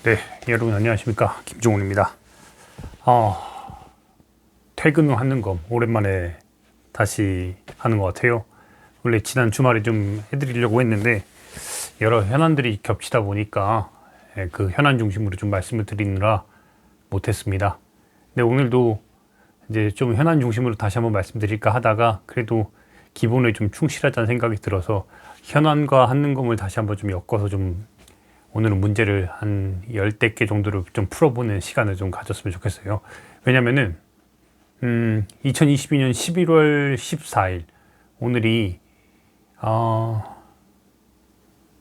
네, 여러분 안녕하십니까, 김종훈입니다. 어, 퇴근 후 하는 거 오랜만에 다시 하는 것 같아요. 원래 지난 주말에 좀 해드리려고 했는데 여러 현안들이 겹치다 보니까 그 현안 중심으로 좀 말씀을 드리느라 못했습니다. 근데 오늘도 이제 좀 현안 중심으로 다시 한번 말씀드릴까 하다가 그래도 기본에 좀 충실하자는 생각이 들어서 현안과 한능검을 다시 한번 좀 엮어서 좀 오늘은 문제를 한 10대 개 정도를 좀 풀어보는 시간을 좀 가졌으면 좋겠어요. 왜냐면은 2022년 11월 14일 오늘이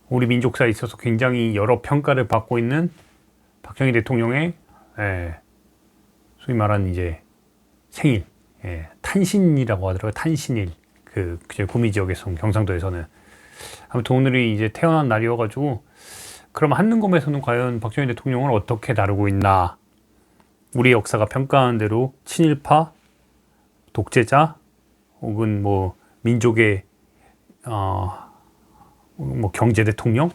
우리 민족사에 있어서 굉장히 여러 평가를 받고 있는 박정희 대통령의 소위 말하는 이제 생일, 탄신이라고 하더라고요. 탄신일. 그 구미 지역에서 경상도에서는 아무튼 오늘이 이제 태어난 날이어가지고 그럼 한능검에서는 과연 박정희 대통령을 어떻게 다루고 있나? 우리 역사가 평가하는 대로 친일파, 독재자, 혹은 뭐 민족의 뭐 경제 대통령,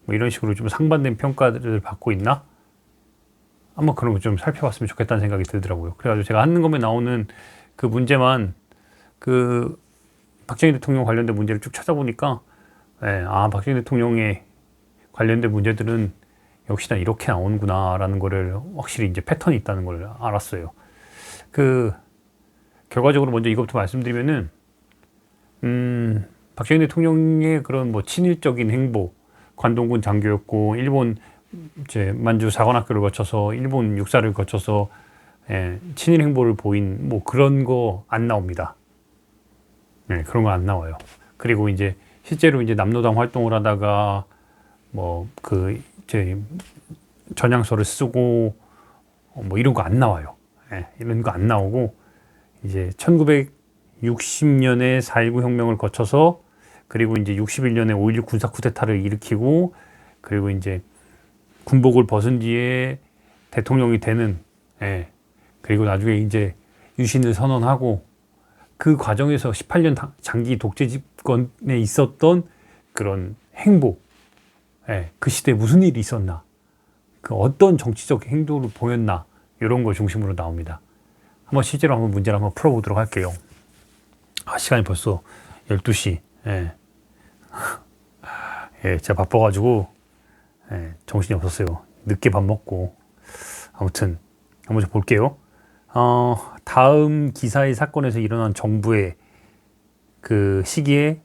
뭐 이런 식으로 좀 상반된 평가들을 받고 있나? 한번 그런 거 좀 살펴봤으면 좋겠다는 생각이 들더라고요. 그래가지고 제가 한능검에 나오는 그 문제만 그 박정희 대통령 관련된 문제를 쭉 찾아보니까 박정희 대통령의 관련된 문제들은 역시나 이렇게 나오는구나 라는 거를 확실히 이제 패턴이 있다는 걸 알았어요. 그 결과적으로 먼저 이것부터 말씀드리면은 박정희 대통령의 그런 뭐 친일적인 행보, 관동군 장교였고 일본 이제 만주 사관학교를 거쳐서 일본 육사를 거쳐서 친일 행보를 보인 뭐 그런 거 안 나옵니다. 그런 거 안 나와요. 그리고 이제 실제로 이제 남로당 활동을 하다가 뭐 그 이제 전향서를 쓰고 뭐 이런 거 안 나와요. 이런 거 안 나오고 이제 1960년에 4.19 혁명을 거쳐서 그리고 이제 61년에 5.16 군사 쿠데타를 일으키고 그리고 이제 군복을 벗은 뒤에 대통령이 되는 그리고 나중에 이제 유신을 선언하고 그 과정에서 18년 장기 독재 집권에 있었던 그런 행보, 그 시대에 무슨 일이 있었나, 그 어떤 정치적 행동을 보였나 이런 거 중심으로 나옵니다. 한번 실제로 한번 문제를 한번 풀어보도록 할게요. 시간이 벌써 12시. 제가 바빠가지고 정신이 없었어요. 늦게 밥 먹고. 아무튼 한번 좀 볼게요. 다음 기사의 사건에서 일어난 정부의 그 시기에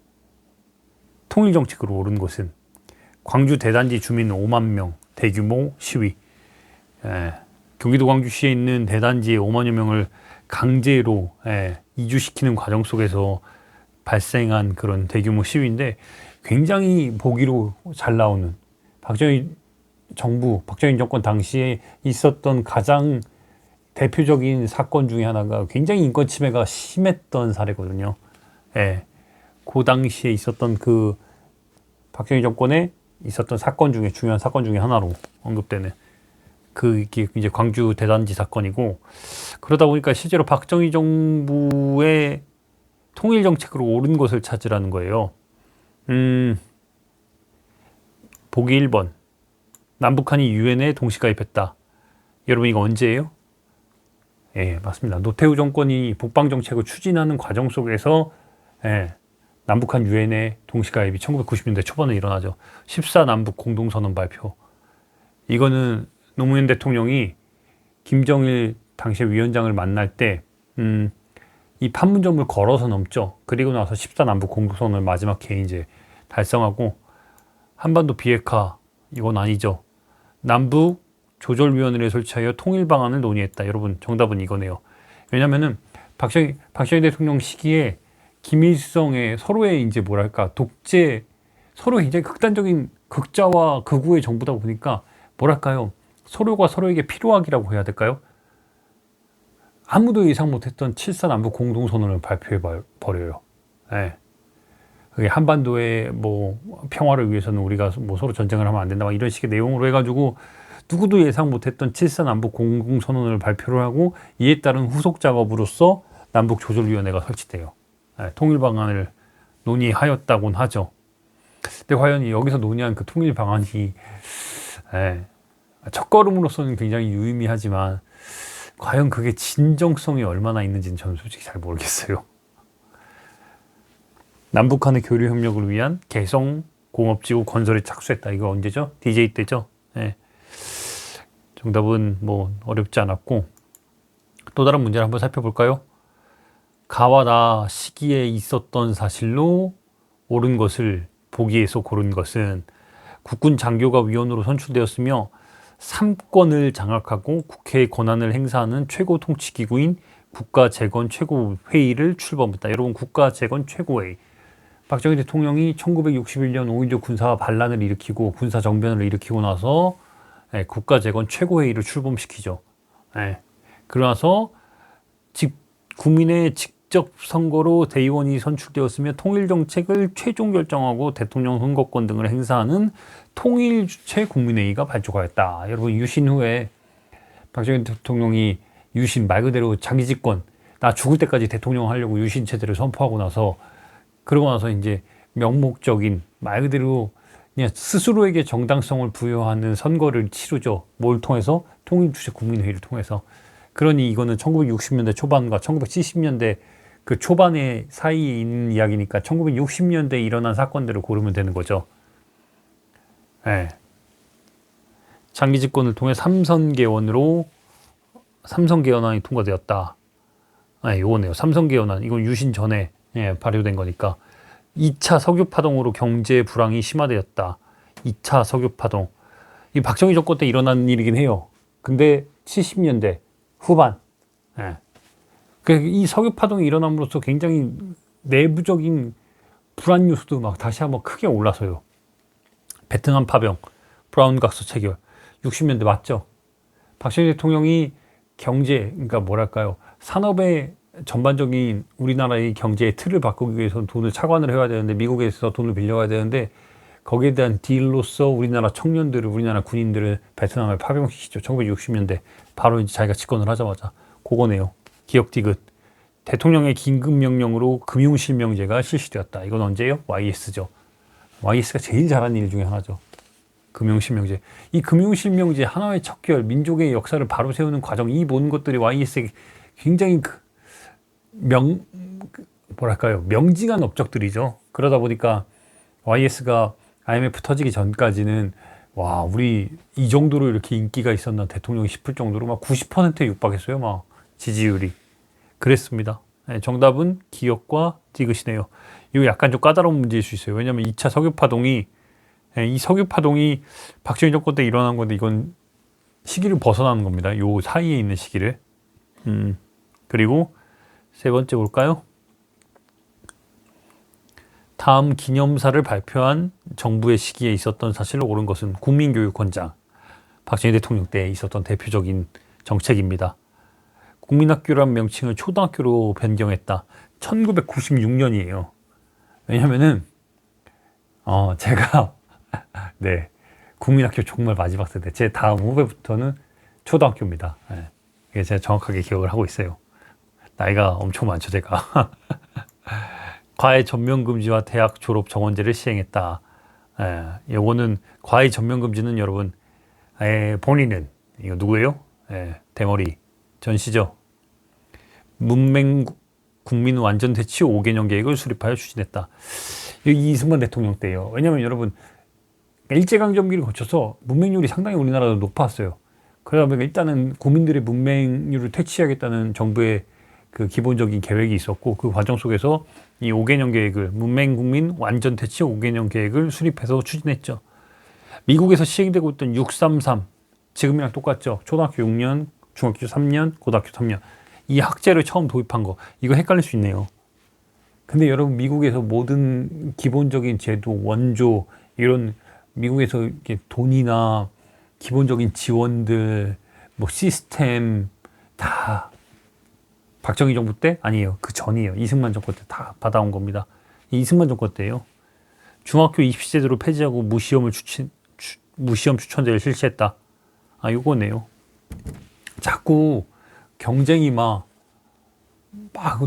통일 정책으로 오른 것은 광주 대단지 주민 5만 명 대규모 시위. 경기도 광주시에 있는 대단지에 5만여 명을 강제로 이주시키는 과정 속에서 발생한 그런 대규모 시위인데 굉장히 보기로 잘 나오는 박정희 정부, 박정희 정권 당시에 있었던 가장 대표적인 사건 중에 하나가 굉장히 인권 침해가 심했던 사례거든요. 그 당시에 있었던 그 박정희 정권에 있었던 사건 중에 중요한 사건 중에 하나로 언급되는 그게 이제 광주 대단지 사건이고, 그러다 보니까 실제로 박정희 정부의 통일 정책으로 옳은 것을 찾으라는 거예요. 보기 1번. 남북한이 유엔에 동시 가입했다. 여러분 이거 언제예요? 맞습니다. 노태우 정권이 북방 정책을 추진하는 과정 속에서 남북한 유엔에 동시 가입이 1990년대 초반에 일어나죠. 14남북 공동선언 발표. 이거는 노무현 대통령이 김정일 당시의 위원장을 만날 때 이 판문점을 걸어서 넘죠. 그리고 나서 14남북 공동선언을 마지막 해 이제 달성하고 한반도 비핵화 이건 아니죠. 남북 조절위원회를 설치하여 통일 방안을 논의했다. 여러분 정답은 이거네요. 왜냐면은 박정희 대통령 시기에 김일성의 서로의 이제 뭐랄까 독재, 서로 굉장히 극단적인 극좌와 극우의 정부다 보니까 뭐랄까요, 서로가 서로에게 필요하기라고 해야 될까요? 아무도 예상 못했던 7.4 남북 공동선언을 발표해 버려요. 그게 한반도의 뭐 평화를 위해서는 우리가 뭐 서로 전쟁을 하면 안 된다, 막 이런 식의 내용으로 해가지고 누구도 예상 못했던 7.4 남북 공동선언을 발표를 하고 이에 따른 후속 작업으로서 남북조절위원회가 설치돼요. 통일 방안을 논의하였다곤 하죠. 근데 과연 여기서 논의한 그 통일 방안이 첫걸음으로서는 굉장히 유의미하지만 과연 그게 진정성이 얼마나 있는지는 저는 솔직히 잘 모르겠어요. 남북한의 교류 협력을 위한 개성 공업지구 건설에 착수했다. 이거 언제죠? DJ 때죠? 네. 정답은 뭐 어렵지 않았고, 또 다른 문제를 한번 살펴볼까요? 가와 나 시기에 있었던 사실로 옳은 것을 보기에서 고른 것은 국군 장교가 위원으로 선출되었으며 3권을 장악하고 국회의 권한을 행사하는 최고 통치기구인 국가재건 최고회의를 출범했다. 여러분, 국가재건 최고회의. 박정희 대통령이 1961년 5.16 군사 반란을 일으키고 군사 정변을 일으키고 나서 국가재건 최고회의를 출범시키죠. 그러나서 국민의 직접 선거로 대의원이 선출되었으며 통일정책을 최종 결정하고 대통령 선거권 등을 행사하는 통일주체 국민회의가 발족하였다. 여러분, 유신 후에 박정희 대통령이 유신 말 그대로 자기 집권, 나 죽을 때까지 대통령 하려고 유신 체제를 선포하고 나서, 그러고 나서 이제 명목적인 말 그대로 그냥 스스로에게 정당성을 부여하는 선거를 치르죠. 뭘 통해서? 통일주체 국민회의를 통해서. 그러니 이거는 1960년대 초반과 1970년대 그 초반의 사이에 있는 이야기니까 1960년대에 일어난 사건들을 고르면 되는 거죠. 장기 집권을 통해 삼선개헌안이 통과되었다. 요거네요. 삼선개헌안. 이건 유신 전에 발효된 거니까. 2차 석유파동으로 경제 불황이 심화되었다. 2차 석유파동. 이 박정희 정권 때 일어난 일이긴 해요. 근데 70년대 후반. 이 석유파동이 일어남으로써 굉장히 내부적인 불안 요소도 막 다시 한번 크게 올라서요. 베트남 파병, 브라운 각서 체결. 60년대 맞죠? 박정희 대통령이 경제, 그러니까 뭐랄까요, 산업의 전반적인 우리나라의 경제의 틀을 바꾸기 위해서 돈을 차관을 해야 되는데, 미국에서 돈을 빌려와야 되는데, 거기에 대한 딜로서 우리나라 청년들을, 우리나라 군인들을 베트남에 파병시키죠. 1960년대 바로 이제 자기가 집권을 하자마자. 그거네요. 기억 디귿. 대통령의 긴급명령으로 금융실명제가 실시되었다. 이건 언제예요? YS죠. YS가 제일 잘한 일 중에 하나죠. 금융실명제. 이 금융실명제 하나의 척결, 민족의 역사를 바로 세우는 과정, 이 모든 것들이 YS의 굉장히 명징한 업적들이죠. 그러다 보니까 YS가 IMF 터지기 전까지는 와, 우리 이 정도로 이렇게 인기가 있었나 대통령이 싶을 정도로 막 90%에 육박했어요. 막 지지율이. 그랬습니다. 정답은 기억과 디귿이네요. 이거 약간 좀 까다로운 문제일 수 있어요. 왜냐하면 2차 석유파동이, 이 석유파동이 박정희 정권 때 일어난 건데, 이건 시기를 벗어나는 겁니다. 요 사이에 있는 시기를. 그리고 세 번째 볼까요? 다음 기념사를 발표한 정부의 시기에 있었던 사실로 옳은 것은 국민교육원장. 박정희 대통령 때 있었던 대표적인 정책입니다. 국민학교란 명칭을 초등학교로 변경했다. 1996년이에요. 왜냐면은 제가 국민학교 정말 마지막 세대, 제 다음 후배부터는 초등학교입니다. 이게 제가 정확하게 기억을 하고 있어요. 나이가 엄청 많죠, 제가. 과외 전면금지와 대학 졸업 정원제를 시행했다. 요거는 과외 전면금지는 여러분, 본인은 이거 누구예요? 대머리 전시죠. 문맹 국민 완전 대치 5개년 계획을 수립하여 추진했다. 이승만 대통령 때예요. 왜냐하면 여러분, 일제강점기를 거쳐서 문맹률이 상당히 우리나라도 높았어요. 그러다 보니까 일단은 국민들의 문맹률을 퇴치하겠다는 정부의 그 기본적인 계획이 있었고, 그 과정 속에서 이 5개년 계획을, 문맹 국민 완전 퇴치 5개년 계획을 수립해서 추진했죠. 미국에서 시행되고 있던 633, 지금이랑 똑같죠. 초등학교 6년, 중학교 3년, 고등학교 3년. 이 학제를 처음 도입한 거, 이거 헷갈릴 수 있네요. 근데 여러분, 미국에서 모든 기본적인 제도, 원조, 이런 미국에서 이렇게 돈이나 기본적인 지원들, 뭐 시스템 다 박정희 정부 때? 아니에요. 그 전이에요. 이승만 정권 때 다 받아온 겁니다. 이승만 정권 때예요. 중학교 입시제도를 폐지하고 무시험 추천제를 실시했다. 요거네요. 자꾸 경쟁이 막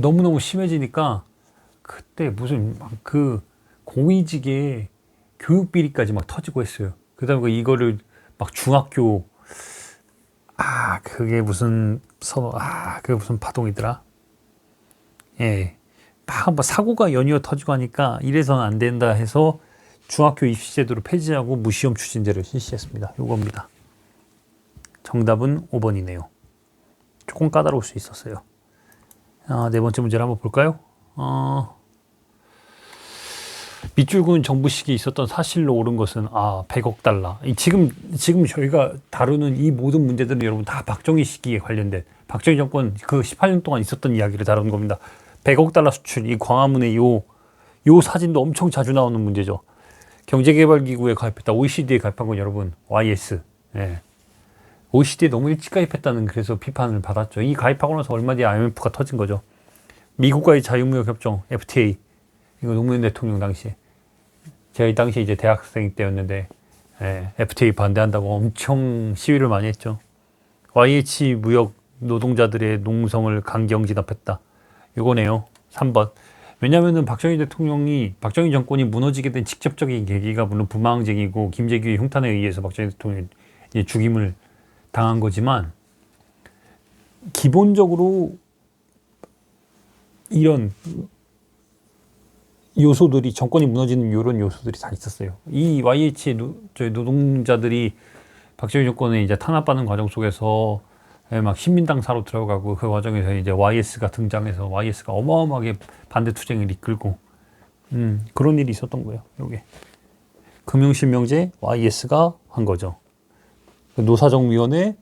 너무너무 심해지니까 그때 무슨 그 고위직의 교육비리까지 막 터지고 했어요. 그다음에 이거를 막 중학교 그게 무슨 그게 무슨 파동이더라. 예, 막 뭐 사고가 연이어 터지고 하니까 이래서는 안 된다 해서 중학교 입시제도를 폐지하고 무시험 추진제를 실시했습니다. 요겁니다. 정답은 5번이네요. 조금 까다로울 수 있었어요. 네 번째 문제를 한번 볼까요? 밑줄 그은 정부 시기에 있었던 사실로 옳은 것은 100억 달러. 지금 저희가 다루는 이 모든 문제들은 여러분 다 박정희 시기에 관련된 박정희 정권 그 18년 동안 있었던 이야기를 다루는 겁니다. 100억 달러 수출, 이 광화문의 요 사진도 엄청 자주 나오는 문제죠. 경제개발기구에 가입했다. OECD에 가입한 건 여러분 YS. 예. OECD에 너무 일찍 가입했다는 그래서 비판을 받았죠. 이 가입하고 나서 얼마 뒤에 IMF가 터진 거죠. 미국과의 자유무역협정 FTA. 이거 노무현 대통령 당시에. 제가 이 당시에 이제 대학생 때였는데 FTA 반대한다고 엄청 시위를 많이 했죠. YH 무역 노동자들의 농성을 강경 진압했다. 이거네요. 3번. 왜냐면은 박정희 정권이 무너지게 된 직접적인 계기가 물론 부망쟁이고 김재규의 흉탄에 의해서 박정희 대통령이 죽임을 당한 거지만 기본적으로 이런 요소들이 정권이 무너지는 이런 요소들이 다 있었어요. 이 YH 노동자들이 박정희 정권에 이제 탄압받는 과정 속에서 막 신민당사로 들어가고 그 과정에서 이제 YS가 등장해서 YS가 어마어마하게 반대 투쟁을 이끌고 그런 일이 있었던 거예요. 요게 금융실명제 YS가 한 거죠. 노사정위원회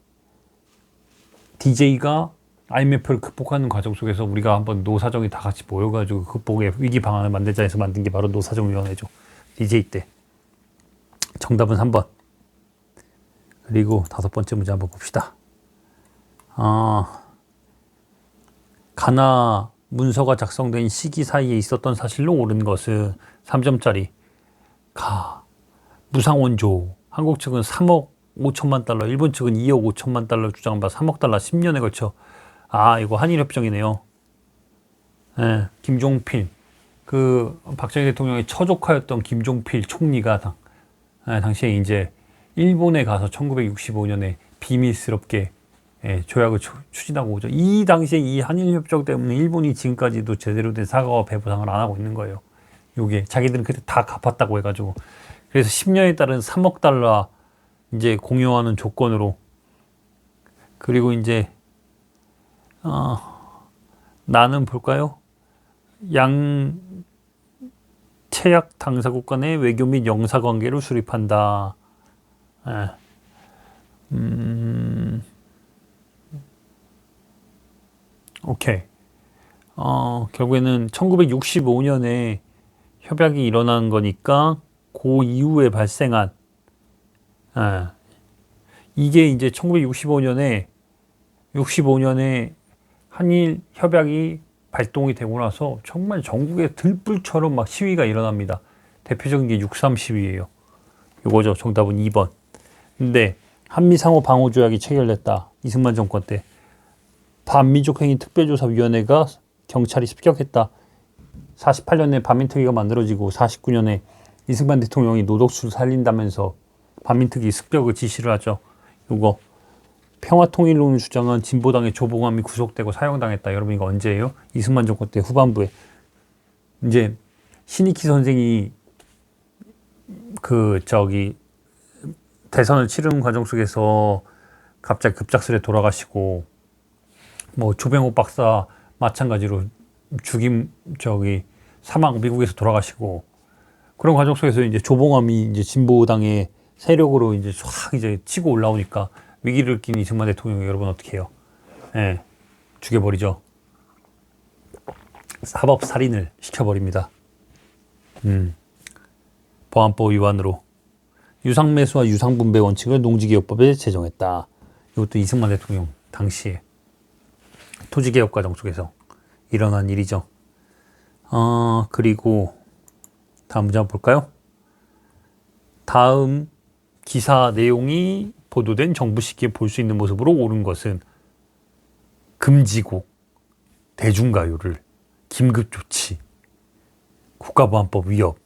DJ가 IMF를 극복하는 과정 속에서 우리가 한번 노사정이 다 같이 모여가지고 극복의 위기 방안을 만들자 해서 만든 게 바로 노사정위원회죠. DJ 때. 정답은 3번. 그리고 5번째 문제 한번 봅시다. 가나 문서가 작성된 시기 사이에 있었던 사실로 옳은 것은 3점짜리 무상원조. 한국 측은 3억 5천만 달러, 일본 측은 2억 5천만 달러 주장한 바 3억 달러 10년에 걸쳐. 이거 한일협정이네요. 예, 김종필. 박정희 대통령의 처조카였던 김종필 총리가 당시에 이제 일본에 가서 1965년에 비밀스럽게 조약을 추진하고 오죠. 이 당시에 이 한일협정 때문에 일본이 지금까지도 제대로 된 사과와 배부상을 안 하고 있는 거예요. 요게 자기들은 그때 다 갚았다고 해가지고. 그래서 10년에 따른 3억 달러 이제 공유하는 조건으로. 그리고 이제 나는 볼까요? 최약 당사국 간의 외교 및 영사 관계를 수립한다. 오케이. 결국에는 1965년에 협약이 일어난 거니까 그 이후에 발생한 이게 이제 1965년에 한일 협약이 발동이 되고 나서 정말 전국에 들불처럼 막 시위가 일어납니다. 대표적인 게 6.3 시위예요. 요거죠. 정답은 2번. 근데 한미 상호 방호 조약이 체결됐다. 이승만 정권 때. 반민족행위 특별조사위원회가 경찰이 습격했다. 48년에 반민특위가 만들어지고 49년에 이승만 대통령이 노덕수를 살린다면서 반민특위 습격을 지시를 하죠. 요거 평화통일론을 주장한 진보당의 조봉암이 구속되고 사형당했다. 여러분 이거 언제예요? 이승만 정권 때 후반부에. 이제 신익희 선생이 대선을 치르는 과정 속에서 갑자기 급작스레 돌아가시고 조병호 박사 마찬가지로 사망 미국에서 돌아가시고 그런 과정 속에서 이제 조봉암이 이제 진보당의 세력으로 이제 쫙 이제 치고 올라오니까 위기를 느낀 이승만 대통령이 여러분 어떻게 해요? 죽여버리죠. 사법 살인을 시켜버립니다. 보안법 위반으로 유상매수와 유상분배 원칙을 농지개혁법에 제정했다. 이것도 이승만 대통령 당시에 토지개혁 과정 속에서 일어난 일이죠. 그리고 다음 문제 한번 볼까요? 다음 기사 내용이 보도된 정부 시기에 볼 수 있는 모습으로 옳은 것은 금지곡, 대중가요를, 긴급조치, 국가보안법 위협,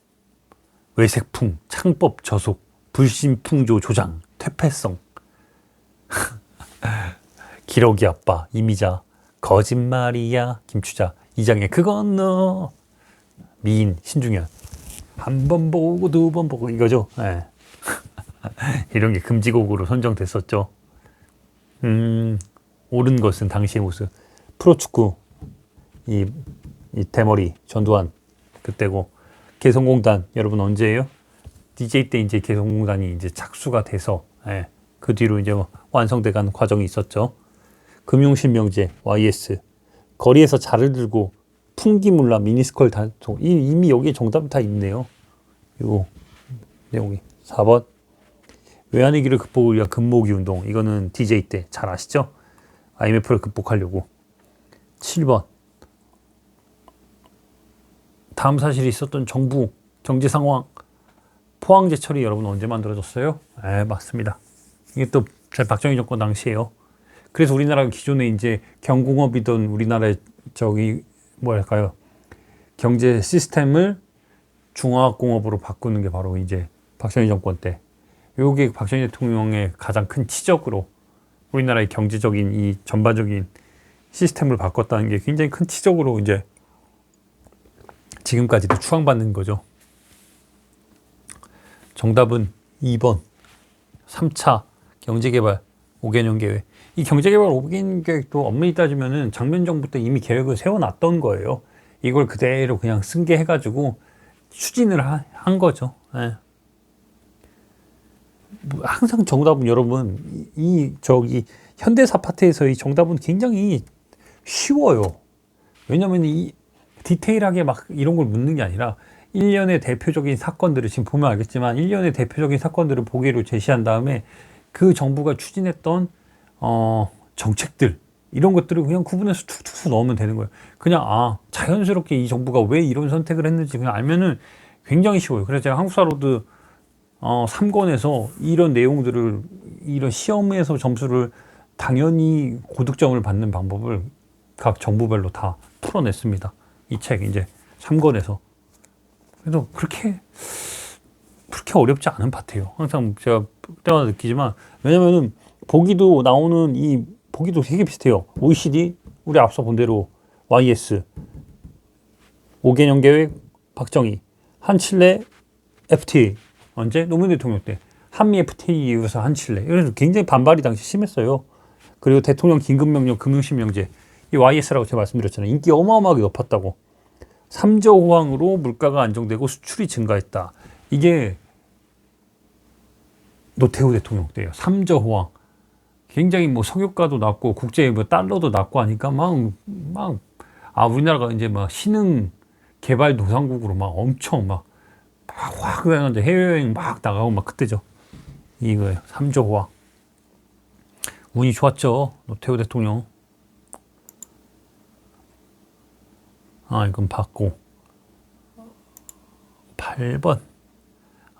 외색풍, 창법 저속, 불신풍조 조장, 퇴폐성. 기러기 아빠, 이미자, 거짓말이야, 김추자, 이장의 그건 너, 미인, 신중현. 한 번 보고 두 번 보고 이거죠. 예. 이런 게 금지곡으로 선정됐었죠. 옳은 것은 당시의 모습. 프로축구, 이 대머리, 전두환, 그때고. 개성공단, 여러분 언제예요? DJ 때 이제 개성공단이 이제 착수가 돼서, 예. 그 뒤로 이제 완성돼가는 과정이 있었죠. 금융실명제, YS. 거리에서 자를 들고, 풍기물라, 미니스컬 단속. 이미 여기에 정답이 다 있네요. 요 내용이. 4번. 외환의 길을 극복을 위한 금모기 운동. 이거는 DJ 때 잘 아시죠? IMF를 극복하려고. 7번. 다음 사실이 있었던 정부 경제 상황. 포항제 철이 여러분 언제 만들어졌어요? 네, 맞습니다. 이게 또 박정희 정권 당시에요. 그래서 우리나라가 기존에 이제 경공업이던 우리나라의 뭐랄까요, 경제 시스템을 중화공업으로 바꾸는 게 바로 이제 박정희 정권 때. 요게 박정희 대통령의 가장 큰 치적으로 우리나라의 경제적인 이 전반적인 시스템을 바꿨다는 게 굉장히 큰 치적으로 이제 지금까지도 추앙받는 거죠. 정답은 2번. 3차 경제개발 5개년 계획. 이 경제개발 5개년 계획도 엄밀히 따지면은 장면 정부 때 이미 계획을 세워놨던 거예요. 이걸 그대로 그냥 승계해가지고 추진을 한 거죠. 네. 항상 정답은 여러분, 현대사 파트에서의 정답은 굉장히 쉬워요. 왜냐면 이 디테일하게 막 이런 걸 묻는 게 아니라 1년의 대표적인 사건들을 지금 보면 알겠지만 1년의 대표적인 사건들을 보기로 제시한 다음에 그 정부가 추진했던 정책들 이런 것들을 그냥 구분해서 툭툭 넣으면 되는 거예요. 그냥 자연스럽게 이 정부가 왜 이런 선택을 했는지 그냥 알면은 굉장히 쉬워요. 그래서 제가 한국사로드 3권에서 이런 내용들을 이런 시험에서 점수를 당연히 고득점을 받는 방법을 각 정부별로 다 풀어냈습니다. 이 책 이제 3권에서. 그래서 그렇게 어렵지 않은 파트예요. 항상 제가 그때마다 느끼지만, 왜냐면은 보기도 나오는 이 보기도 되게 비슷해요. OECD, 우리 앞서 본 대로 YS, 5개년 계획 박정희, 한칠레 FTA, 언제? 노무현 대통령 때 한미 FTA 이후에서 한칠레. 그래서 굉장히 반발이 당시 심했어요. 그리고 대통령 긴급명령 금융실명제, 이 YS라고 제가 말씀드렸잖아요. 인기 어마어마하게 높았다고. 3조 호황으로 물가가 안정되고 수출이 증가했다. 이게 노태우 대통령 때예요. 3조 호황. 굉장히 뭐 석유가도 낮고 국제 뭐 달러도 낮고 하니까 우리나라가 이제 막 신흥 개발 도상국으로 막 엄청 확 그냥 이제 해외여행 막 나가고 막 그때죠. 이거예요. 3조 호황. 운이 좋았죠. 노태우 대통령. 이건 받고. 8번.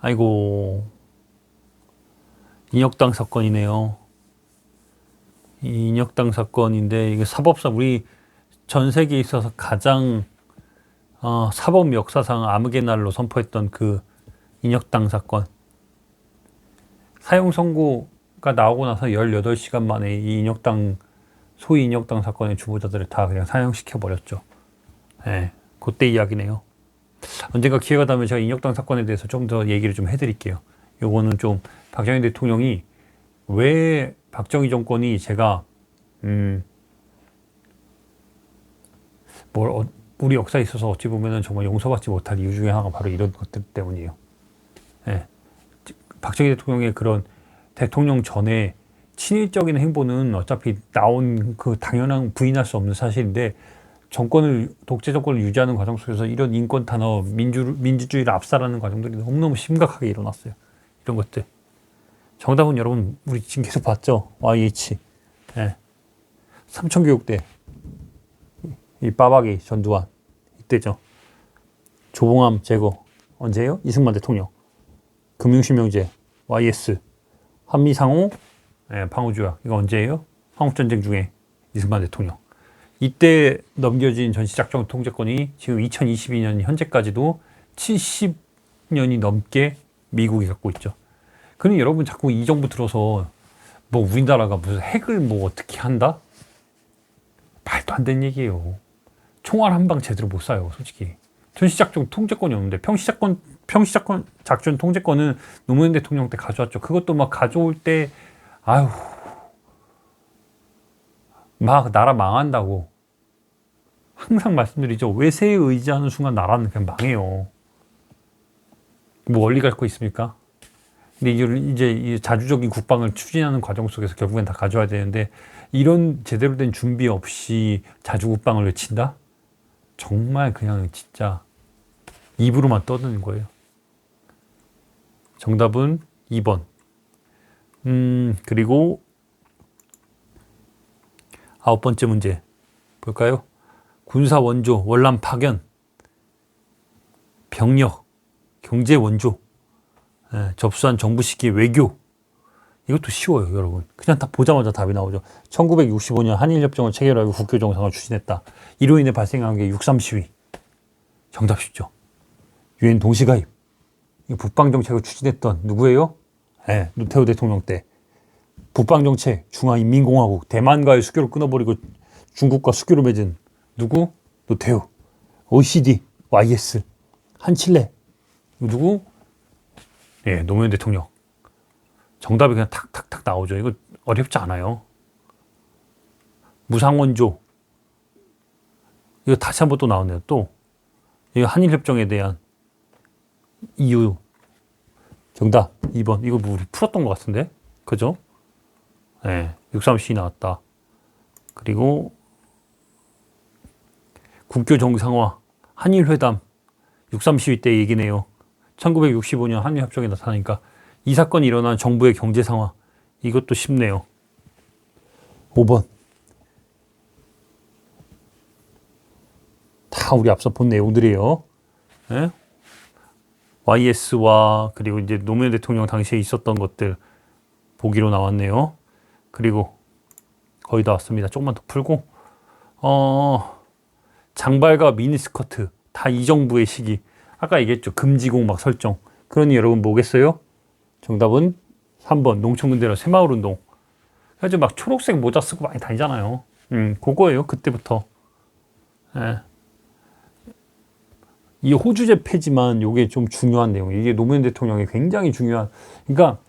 아이고. 인혁당 사건이네요. 이 인혁당 사건인데, 이게 사법사, 우리 전 세계에 있어서 가장, 사법 역사상 암흑의 날로 선포했던 그 인혁당 사건. 사형 선고가 나오고 나서 18시간 만에 이 인혁당, 소위 인혁당 사건의 주모자들을 다 그냥 사형시켜버렸죠. 네, 그때 이야기네요. 언젠가 기회가 되면 제가 인혁당 사건에 대해서 좀 더 얘기를 좀 해드릴게요. 요거는 좀 박정희 대통령이 왜 박정희 정권이 제가 우리 역사에 있어서 어찌 보면은 정말 용서받지 못할 이유 중에 하나가 바로 이런 것들 때문이에요. 네. 박정희 대통령의 그런 대통령 전에 친일적인 행보는 어차피 나온 그 당연한 부인할 수 없는 사실인데, 독재 정권을 유지하는 과정 속에서 이런 인권 탄압, 민주주의를 압살하는 과정들이 너무너무 심각하게 일어났어요. 이런 것들. 정답은 여러분, 우리 지금 계속 봤죠? YH. 네. 삼천교육대. 이 빠박이, 전두환. 이때죠. 조봉암 제거. 언제예요? 이승만 대통령. 금융실명제. YS. 한미상호. 네, 방어조약. 이거 언제예요? 한국전쟁 중에 이승만 대통령. 이때 넘겨진 전시작전 통제권이 지금 2022년 현재까지도 70년이 넘게 미국이 갖고 있죠. 그러니 여러분 자꾸 이 정부 들어서 뭐 우리나라가 무슨 핵을 뭐 어떻게 한다? 말도 안 되는 얘기예요. 총알 한 방 제대로 못 쏴요, 솔직히. 전시작전 통제권이 없는데 평시작전 작전 통제권은 노무현 대통령 때 가져왔죠. 그것도 막 가져올 때 아유 막 나라 망한다고 항상 말씀드리죠. 외세에 의지하는 순간 나라는 그냥 망해요. 뭐 멀리 갈 거 있습니까? 근데 이제 이 자주적인 국방을 추진하는 과정 속에서 결국엔 다 가져와야 되는데 이런 제대로 된 준비 없이 자주국방을 외친다? 정말 그냥 진짜 입으로만 떠드는 거예요. 정답은 2번. 그리고 9번째 문제 볼까요? 군사 원조, 월남 파견, 병력, 경제 원조, 접수한 정부 시기 외교. 이것도 쉬워요, 여러분. 그냥 딱 보자마자 답이 나오죠. 1965년 한일협정을 체결하고 국교 정상을 추진했다. 이로 인해 발생한 게 6.3 시위. 정답 쉽죠. 유엔 동시가입. 북방정책을 추진했던 누구예요? 노태우 대통령 때. 북방정책, 중화인민공화국, 대만과의 수교를 끊어버리고 중국과 수교를 맺은 누구? 노태우. OECD, YS, 한칠레. 누구? 노무현 대통령. 정답이 그냥 탁탁탁 나오죠. 이거 어렵지 않아요. 무상원조. 이거 다시 한번 또 나오네요. 또. 이거 한일협정에 대한 이유. 정답 2번. 이거 뭐 우리 풀었던 것 같은데? 그죠? 6.3시 나왔다. 그리고 국교 정상화, 한일회담, 6.3 시위 때 얘기네요. 1965년 한일협정에 나타나니까 이 사건이 일어난 정부의 경제 상황. 이것도 쉽네요. 5번. 다 우리 앞서 본 내용들이에요. YS와 그리고 이제 노무현 대통령 당시에 있었던 것들 보기로 나왔네요. 그리고 거의 다 왔습니다. 조금만 더 풀고 장발과 미니스커트 다 이 정부의 시기. 아까 얘기했죠. 금지곡 막 설정. 그러니 여러분 뭐겠어요? 정답은 3번 농촌군대로 새마을운동. 그래서 막 초록색 모자 쓰고 많이 다니잖아요. 그거예요. 그때부터. 이 호주제 폐지만 이게 좀 중요한 내용이에요. 이게 노무현 대통령이 굉장히 중요한. 그러니까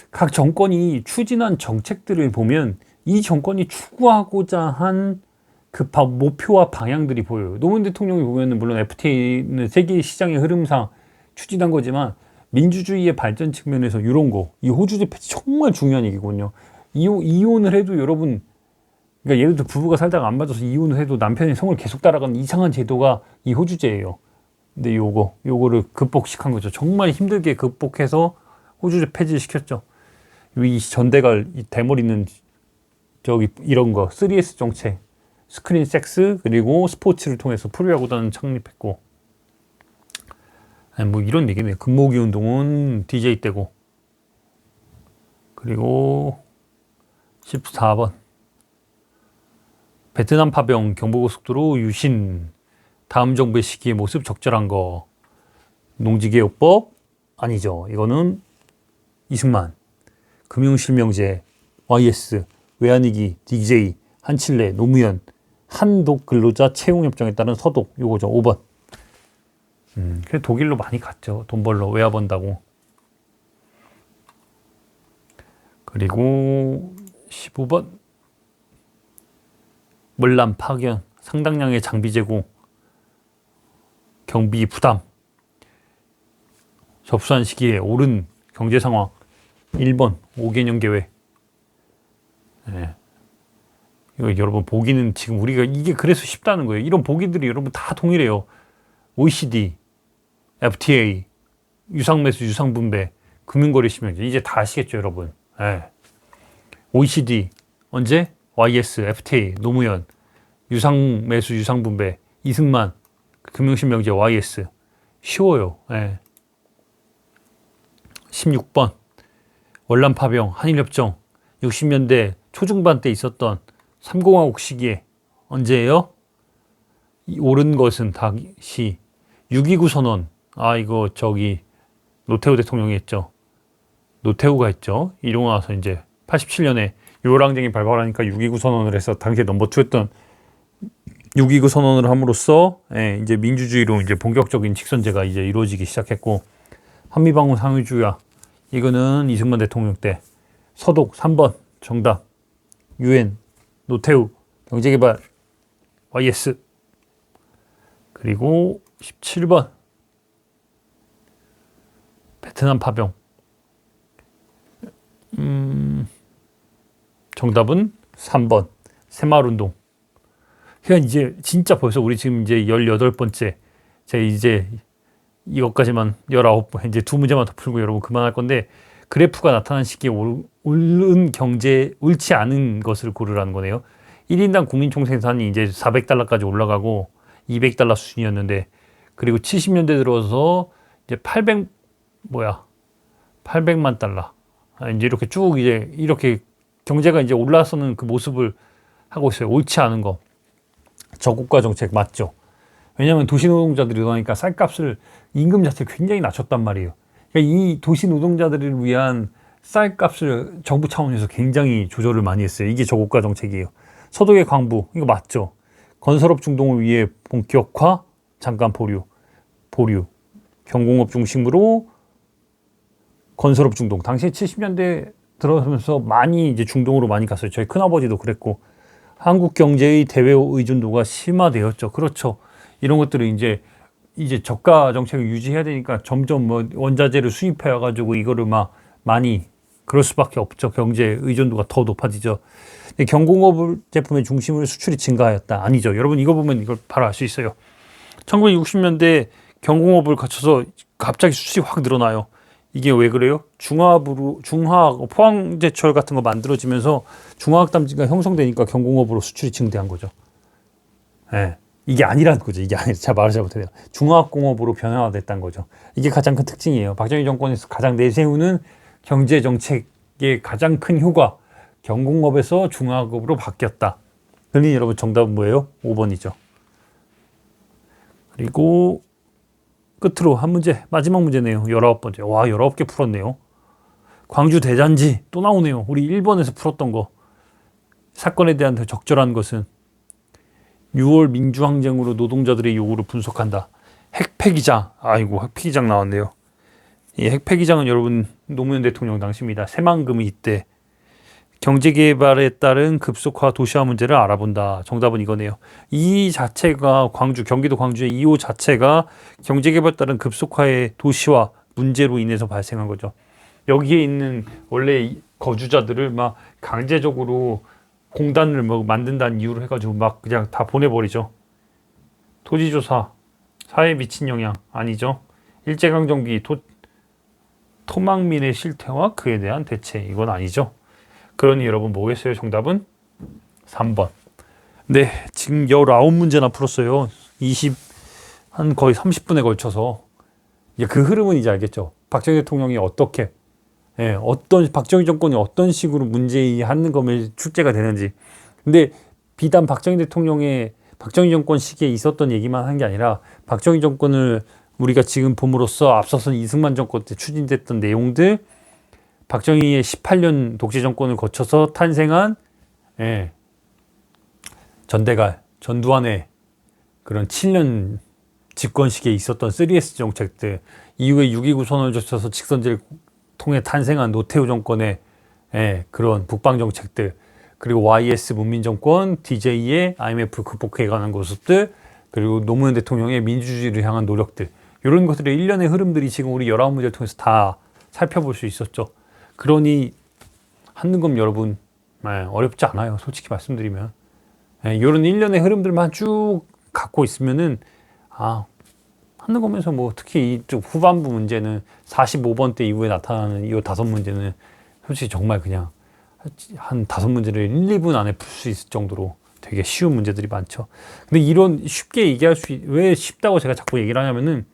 각 정권이 추진한 정책들을 보면 이 정권이 추구하고자 한 그 목표와 방향들이 보여요. 노무현 대통령이 보면은 물론 FTA는 세계 시장의 흐름상 추진한 거지만 민주주의의 발전 측면에서 이런 거, 이 호주제 폐지 정말 중요한 얘기거든요. 이혼을 해도 여러분, 그러니까 예를 들어 부부가 살다가 안 맞아서 이혼을 해도 남편의 성을 계속 따라가는 이상한 제도가 이 호주제예요. 근데 요거를 극복시킨 거죠. 정말 힘들게 극복해서 호주제 폐지시켰죠. 이 전대갈 이 대머리는 저기 이런 거 3S 정책, 스크린 섹스 그리고 스포츠를 통해서 프로야구단을 창립했고, 뭐 이런 얘기네요. 금모기 운동은 DJ 때고. 그리고 14번 베트남 파병 경부고속도로 유신 다음 정부의 시기의 모습 적절한 거. 농지개혁법 아니죠. 이거는 이승만. 금융실명제 YS 외환위기 DJ 한칠레 노무현 한독 근로자 채용협정에 따른 서독. 요거죠. 5번. 그래 독일로 많이 갔죠. 돈 벌러 외화 번다고. 그리고 15번 월남 파견 상당량의 장비 제공 경비 부담 접수한 시기에 오른 경제 상황. 1번 5개년 계획. 이거 여러분 보기는 지금 우리가 이게 그래서 쉽다는 거예요. 이런 보기들이 여러분 다 동일해요. OECD, FTA, 유상매수, 유상분배, 금융거래 실명제. 이제 다 아시겠죠, 여러분. OECD 언제? YS, FTA, 노무현, 유상매수, 유상분배, 이승만, 금융실명제, YS. 쉬워요. 16번 월남 파병, 한일협정 60년대 초중반 때 있었던 3공화국 시기에 언제예요? 옳은 것은 다시 6.29 선언. 이거 저기 노태우 대통령이 했죠. 노태우가 했죠. 이러고 나서 이제 87년에 요랑쟁이 발발하니까 6.29 선언을 해서 당시에 넘버 2였던 6.29 선언을 함으로써 이제 민주주의로 이제 본격적인 직선제가 이제 이루어지기 시작했고, 한미방문 상호주의야. 이거는 이승만 대통령 때 서독 3번 정답, UN, 노태우, 경제개발, YS. 그리고 17번 베트남 파병. 정답은 3번 새마을운동. 그러니까 이제 진짜 벌써 우리 지금 이제 18번째, 제가 이제 이것까지만 19번, 이제 두 문제만 더 풀고 여러분 그만할 건데, 그래프가 나타난 시기에 옳은 경제, 옳지 않은 것을 고르라는 거네요. 1인당 국민총생산이 이제 400달러까지 올라가고 200달러 수준이었는데, 그리고 70년대 들어서 이제 800만 달러. 이제 이렇게 쭉 이제 이렇게 경제가 이제 올라서는 그 모습을 하고 있어요. 옳지 않은 거. 저고가 정책 맞죠? 왜냐하면 도시 노동자들이 늘어나니까 쌀값을, 임금 자체를 굉장히 낮췄단 말이에요. 그러니까 이 도시 노동자들을 위한 쌀값을 정부 차원에서 굉장히 조절을 많이 했어요. 이게 저고가 정책이에요. 서독의 광부, 이거 맞죠? 건설업 중동을 위해 본격화, 잠깐 보류. 경공업 중심으로 건설업 중동. 당시에 70년대 들어서면서 많이 이제 중동으로 많이 갔어요. 저희 큰아버지도 그랬고, 한국 경제의 대외 의존도가 심화되었죠. 그렇죠. 이런 것들을 이제 저가 정책을 유지해야 되니까 점점 뭐 원자재를 수입해 와가지고 이거를 막 많이, 그럴 수밖에 없죠. 경제 의존도가 더 높아지죠. 경공업 제품의 중심으로 수출이 증가하였다. 아니죠. 여러분 이거 보면 이걸 바로 알 수 있어요. 1960년대 경공업을 거쳐서 갑자기 수출이 확 늘어나요. 이게 왜 그래요? 중화학, 포항제철 같은 거 만들어지면서 중화학 담지가 형성되니까 경공업으로 수출이 증대한 거죠. 예. 이게 아니라는 거죠. 이게 아니라, 제가 말을 잘못해요. 중화학공업으로 변화됐다는 거죠. 이게 가장 큰 특징이에요. 박정희 정권에서 가장 내세우는 경제 정책의 가장 큰 효과, 경공업에서 중화학업으로 바뀌었다. 그러니 여러분 정답은 뭐예요? 5번이죠. 그리고 끝으로 한 문제, 마지막 문제네요. 19번째. 와, 19개 풀었네요. 광주 대잔지 또 나오네요. 우리 1번에서 풀었던 거. 사건에 대한 더 적절한 것은 6월 민주항쟁으로 노동자들의 요구를 분석한다. 핵폐기장. 아이고, 핵폐기장 나왔네요. 이 핵폐기장은 여러분 노무현 대통령 당시입니다. 새만금이 이때 경제개발에 따른 급속화 도시화 문제를 알아본다. 정답은 이거네요. 이 자체가 경기도 광주의 2호 자체가 경제개발에 따른 급속화의 도시화 문제로 인해서 발생한 거죠. 여기에 있는 원래 거주자들을 막 강제적으로 공단을 뭐 만든다는 이유로 해가지고 막 그냥 다 보내버리죠. 토지조사, 사회에 미친 영향 아니죠. 일제강점기 토막민의 실태와 그에 대한 대체, 이건 아니죠. 그러니 여러분 뭐겠어요? 정답은 3번. 네, 지금 19문제나 풀었어요. 한 거의 30분에 걸쳐서. 이제 그 흐름은 이제 알겠죠. 박정희 대통령이 어떻게, 박정희 정권이 어떤 식으로 문제의하는 거면 출제가 되는지. 근데 비단 박정희 정권 시기에 있었던 얘기만 한 게 아니라, 박정희 정권을 우리가 지금 봄으로써 앞서선 이승만 정권 때 추진됐던 내용들, 박정희의 18년 독재 정권을 거쳐서 탄생한 전두환의 그런 7년 집권 시기에 있었던 3S 정책들, 이후에 6.29 선언을 거쳐서 직선제를 통해 탄생한 노태우 정권의 그런 북방 정책들, 그리고 YS 문민정권, DJ의 IMF 극복해 가는 모습들, 그리고 노무현 대통령의 민주주의를 향한 노력들, 이런 것들의 일련의 흐름들이 지금 우리 19문제를 통해서 다 살펴볼 수 있었죠. 그러니 한능검 여러분 어렵지 않아요. 솔직히 말씀드리면 이런 일련의 흐름들만 쭉 갖고 있으면은 한능검에서 뭐 특히 이쪽 후반부 문제는 45번대 이후에 나타나는 이 5문제는 솔직히 정말 그냥 한 5문제를 1, 2분 안에 풀 수 있을 정도로 되게 쉬운 문제들이 많죠. 근데 이런 쉽게 얘기할 왜 쉽다고 제가 자꾸 얘기를 하냐면은,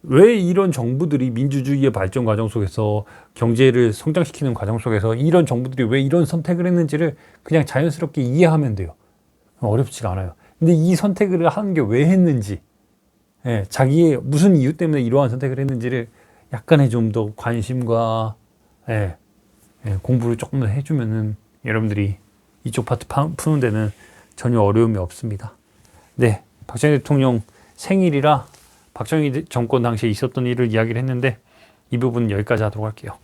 왜 이런 정부들이 민주주의의 발전 과정 속에서, 경제를 성장시키는 과정 속에서 이런 정부들이 왜 이런 선택을 했는지를 그냥 자연스럽게 이해하면 돼요. 어렵지가 않아요. 근데 이 선택을 하는 게 왜 했는지, 자기의 무슨 이유 때문에 이러한 선택을 했는지를 약간의 좀 더 관심과 공부를 조금 더 해주면은 여러분들이 이쪽 파트 푸는 데는 전혀 어려움이 없습니다. 네, 박정희 대통령 생일이라 박정희 정권 당시에 있었던 일을 이야기를 했는데 이 부분은 여기까지 하도록 할게요.